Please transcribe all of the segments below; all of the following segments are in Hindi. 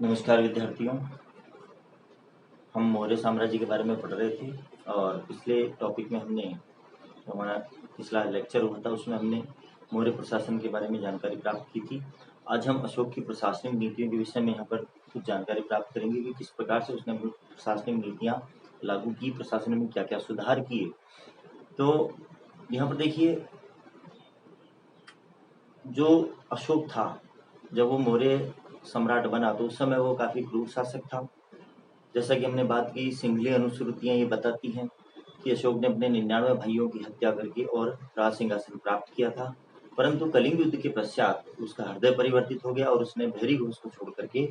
नमस्कार विद्यार्थियों। हम मौर्य साम्राज्य के बारे में पढ़ रहे थे और पिछले टॉपिक में हमने जो हमारा पिछला लेक्चर हुआ था उसमें हमने मौर्य प्रशासन के बारे में जानकारी प्राप्त की थी। आज हम अशोक की प्रशासनिक नीतियों के विषय में यहाँ पर कुछ जानकारी प्राप्त करेंगे कि किस प्रकार से उसने अपनी प्रशासनिक नीतियाँ लागू की, प्रशासन में क्या क्या सुधार किए। तो यहाँ पर देखिए, जो अशोक था जब वो मौर्य सम्राट बना तो उस समय वो काफ़ी क्रूर शासक था। जैसा कि हमने बात की, सिंघली अनुश्रुतियाँ ये बताती हैं कि अशोक ने अपने 99 भाइयों की हत्या करके और राज सिंहासन प्राप्त किया था, परंतु कलिंग युद्ध के पश्चात उसका हृदय परिवर्तित हो गया और उसने भैरी घोष को छोड़ करके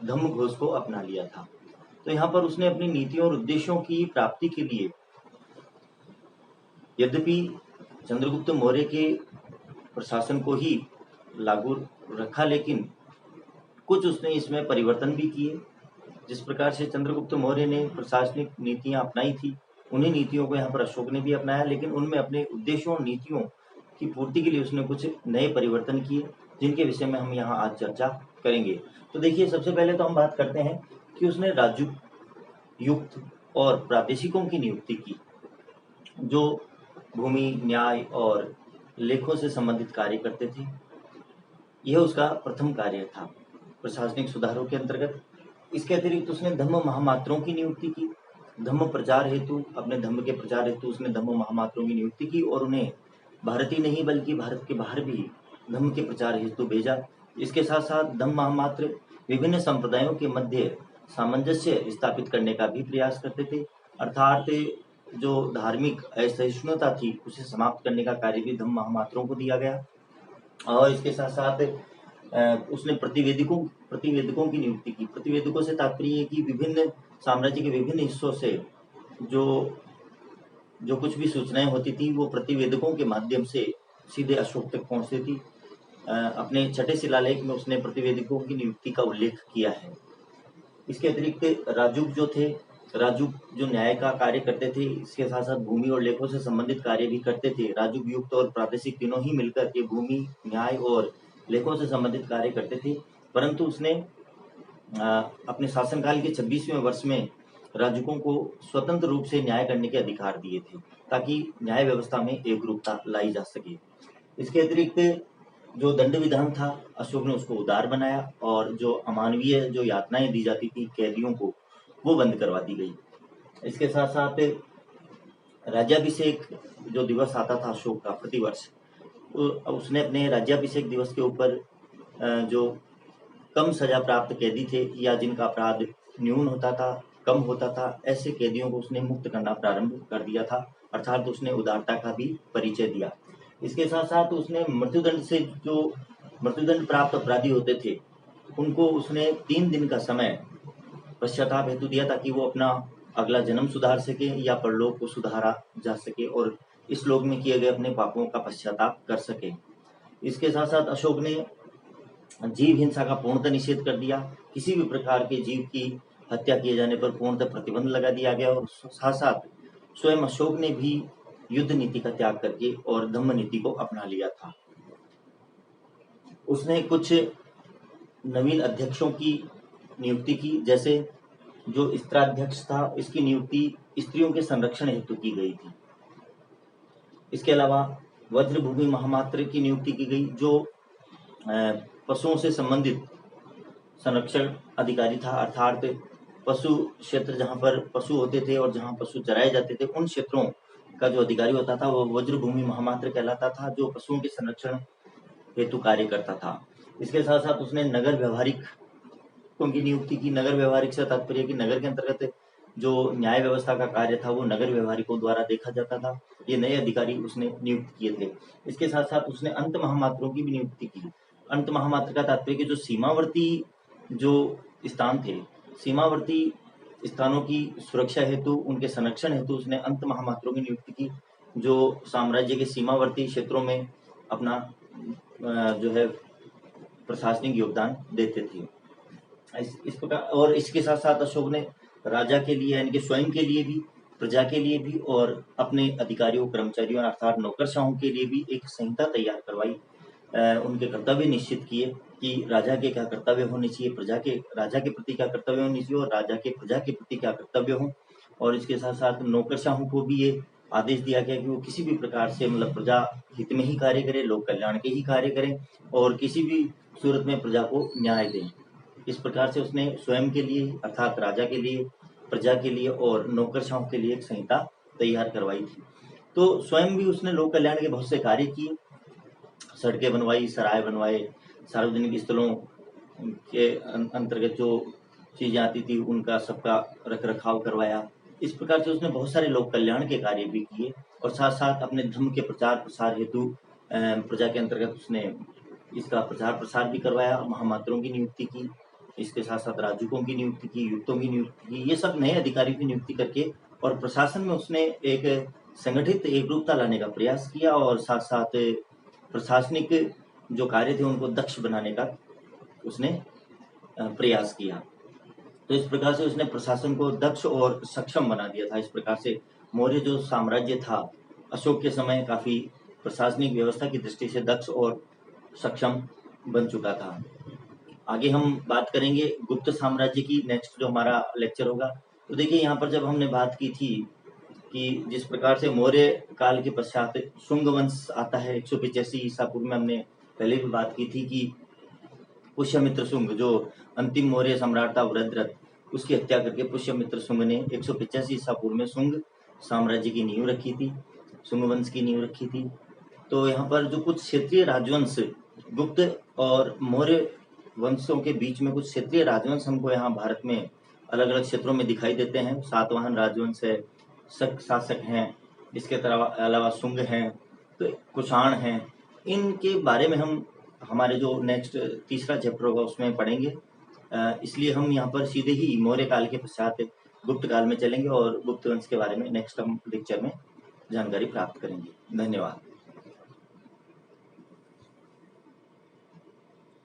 धम्म घोष को अपना लिया था। तो यहाँ पर उसने अपनी नीतियों और उद्देश्यों की प्राप्ति के लिए यद्यपि चंद्रगुप्त मौर्य के प्रशासन को ही लागू रखा, लेकिन कुछ उसने इसमें परिवर्तन भी किए। जिस प्रकार से चंद्रगुप्त मौर्य ने प्रशासनिक नीतियां अपनाई थी, उन्हीं नीतियों को यहाँ पर अशोक ने भी अपनाया, लेकिन उनमें अपने उद्देश्यों और नीतियों की पूर्ति के लिए उसने कुछ नए परिवर्तन किए, जिनके विषय में हम यहाँ आज चर्चा करेंगे। तो देखिए, सबसे पहले तो हम बात करते हैं कि उसने राजयुक्त और प्रादेशिकों की नियुक्ति की, जो भूमि, न्याय और लेखों से संबंधित कार्य करते थे। यह उसका प्रथम कार्य था प्रशासनिक सुधारों के अंतर्गत। इसके अतिरिक्त उसने धम्म महामात्रों की नियुक्ति की। धम्म प्रचार हेतु, अपने धम्म के प्रचार हेतु उसने धम्म महामात्रों की नियुक्ति की और उन्हें भारत ही नहीं बल्कि भारत के बाहर भी धम्म के प्रचार हेतु भेजा। इसके साथ साथ धम्म महामात्र विभिन्न संप्रदायों के मध्य सामंजस्य स्थापित करने का भी प्रयास करते थे, अर्थात जो धार्मिक असहिष्णुता थी उसे समाप्त करने का कार्य भी धम्म महामात्रों को दिया गया। और इसके साथ साथ उसने प्रतिवेदकों की नियुक्ति की। प्रतिवेदकों से तात्पर्य है कि विभिन्न साम्राज्य के विभिन्न हिस्सों से जो कुछ भी सूचनाएं होती थी वो प्रतिवेदकों के माध्यम से सीधे अशोक तक पहुंचती थी। अपने छठे शिलालेख में उसने प्रतिवेदकों की नियुक्ति का उल्लेख किया है। इसके अतिरिक्त राजुक जो थे, राजुक जो न्याय का कार्य करते थे, इसके साथ साथ भूमि और लेखों से संबंधित कार्य भी करते थे। राजुक युक्त और प्रादेशिक तीनों ही मिलकर के भूमि, न्याय और लेखों से संबंधित कार्य करते थे, परंतु उसने अपने शासनकाल के 26वें वर्ष में राजुकों को स्वतंत्र रूप से न्याय करने के अधिकार दिए थे, ताकि न्याय व्यवस्था में एकरूपता लाई जा सके। इसके अतिरिक्त जो दंड विधान था, अशोक ने उसको उदार बनाया और जो अमानवीय जो यातनाएं दी जाती थी कैदियों को, वो बंद करवा दी गई। इसके साथ साथ राज्याभिषेक जो दिवस आता था अशोक का प्रतिवर्ष, उसने अपने राज्याभिषेक दिवस के ऊपर जो कम सजा प्राप्त कैदी थे या जिनका अपराध न्यून होता था, कम होता था, ऐसे कैदियों को उसने मुक्त करना प्रारंभ कर दिया था, अर्थात उसने उदारता का भी परिचय दिया। इसके साथ साथ उसने मृत्युदंड प्राप्त अपराधी होते थे, उनको उसने 3 दिन का समय पश्चाताप हेतु दिया, ताकि वो अपना अगला जन्म सुधार सके या परलोक को सुधारा जा सके और इस लोक में किए गए अपने पापों का पश्चाताप कर सके। इसके साथ साथ अशोक ने जीव हिंसा का पूर्णतः निषेध कर दिया। किसी भी प्रकार के जीव की हत्या किए जाने पर पूर्णतः प्रतिबंध लगा दिया गया और साथ साथ स्वयं अशोक ने भी युद्ध नीति का त्याग करके और धम्म नीति को अपना लिया था। उसने कुछ नवीन अध्यक्षों की नियुक्ति की, जैसे जो स्त्राध्यक्ष था, इसकी नियुक्ति स्त्रियों के संरक्षण हेतु की गई थी। इसके अलावा वज्रभूमि महामात्र की नियुक्ति की गई, जो पशुओं से संबंधित संरक्षण अधिकारी था, अर्थात पशु क्षेत्र जहाँ पर पशु होते थे और जहाँ पशु चराए जाते थे, उन क्षेत्रों का जो अधिकारी होता था वो वज्रभूमि महामात्र कहलाता था, जो पशुओं के संरक्षण हेतु कार्य करता था। इसके साथ साथ उसने नगर व्यवहारिकों की नियुक्ति की। नगर व्यवहारिक से तात्पर्य कि नगर के अंतर्गत जो न्याय व्यवस्था का कार्य था वो नगर व्यवहारिकों द्वारा देखा जाता था। ये नए अधिकारी उसने नियुक्त किए थे। इसके साथ साथ उसने अंत महामात्रों की भी नियुक्ति की। अंत महामात्र का तात्पर्य कि जो सीमावर्ती जो स्थान थे, सीमावर्ती स्थानों की सुरक्षा हेतु, उनके संरक्षण हेतु उसने अंत महामात्रों की नियुक्ति की, जो साम्राज्य के सीमावर्ती क्षेत्रों में अपना जो है प्रशासनिक योगदान देते थे। इस प्रकार, और इसके साथ साथ अशोक ने राजा के लिए यानी कि स्वयं के लिए भी, प्रजा के लिए भी और अपने अधिकारियों, कर्मचारियों अर्थात नौकरशाहों के लिए भी एक संहिता तैयार करवाई, उनके कर्तव्य निश्चित किए कि राजा के क्या कर्तव्य होने चाहिए, राजा के प्रति क्या कर्तव्य होने चाहिए और राजा के प्रजा के प्रति क्या कर्तव्य हो। और इसके साथ साथ नौकरशाहों को भी ये आदेश दिया गया कि वो किसी भी प्रकार से मतलब प्रजा हित में ही कार्य करें, लोक कल्याण के ही कार्य करें और किसी भी सूरत में प्रजा को न्याय दें। इस प्रकार से उसने स्वयं के लिए अर्थात राजा के लिए, प्रजा के लिए और नौकरशाहों के लिए एक संहिता तैयार करवाई थी। तो स्वयं भी उसने लोक कल्याण के बहुत से कार्य किए, सड़कें बनवाई, सराय बनवाए, सार्वजनिक स्थलों के अंतर्गत जो चीजें आती थी उनका सबका रख रखाव करवाया। इस प्रकार से उसने बहुत सारे लोक कल्याण के कार्य भी किए और साथ साथ अपने धर्म के प्रचार प्रसार हेतु प्रजा के अंतर्गत उसने इसका प्रचार प्रसार भी करवाया, महामात्रों की नियुक्ति की, इसके साथ साथ राजकों की नियुक्ति की, युक्तों की नियुक्ति की, ये सब नए अधिकारियों की नियुक्ति करके और प्रशासन में उसने एक संगठित एकरूपता लाने का प्रयास किया और साथ साथ प्रशासनिक जो कार्य थे उनको दक्ष बनाने का उसने प्रयास किया। तो इस प्रकार से उसने प्रशासन को दक्ष और सक्षम बना दिया था। इस प्रकार से मौर्य जो साम्राज्य था अशोक के समय काफी प्रशासनिक व्यवस्था की दृष्टि से दक्ष और सक्षम बन चुका था। आगे हम बात करेंगे गुप्त साम्राज्य की, नेक्स्ट जो हमारा लेक्चर होगा। तो देखिए यहाँ पर जब हमने बात की थी कि जिस प्रकार से मौर्य काल के पश्चात शुंग वंश आता है 185 ईसा पूर्व में, हमने पहले भी बात की थी कि पुष्यमित्र शुंग जो अंतिम मौर्य सम्राट था वृद्धरथ, उसकी हत्या करके पुष्यमित्र शुंग ने 185 ईसा पूर्व में शुंग साम्राज्य की नींव रखी थी, शुंग वंश की नींव रखी थी। तो यहाँ पर जो कुछ क्षेत्रीय राजवंश गुप्त और मौर्य वंशों के बीच में कुछ क्षेत्रीय राजवंश हमको यहाँ भारत में अलग अलग क्षेत्रों में दिखाई देते हैं। सातवाहन राजवंश है, शक शासक हैं, इसके अलावा शुंग हैं, तो कुषाण हैं। इनके बारे में हम हमारे जो नेक्स्ट तीसरा चैप्टर होगा उसमें पढ़ेंगे। इसलिए हम यहाँ पर सीधे ही मौर्य काल के पश्चात गुप्त काल में चलेंगे और गुप्त वंश के बारे में नेक्स्ट हम लेक्चर में जानकारी प्राप्त करेंगे। धन्यवाद।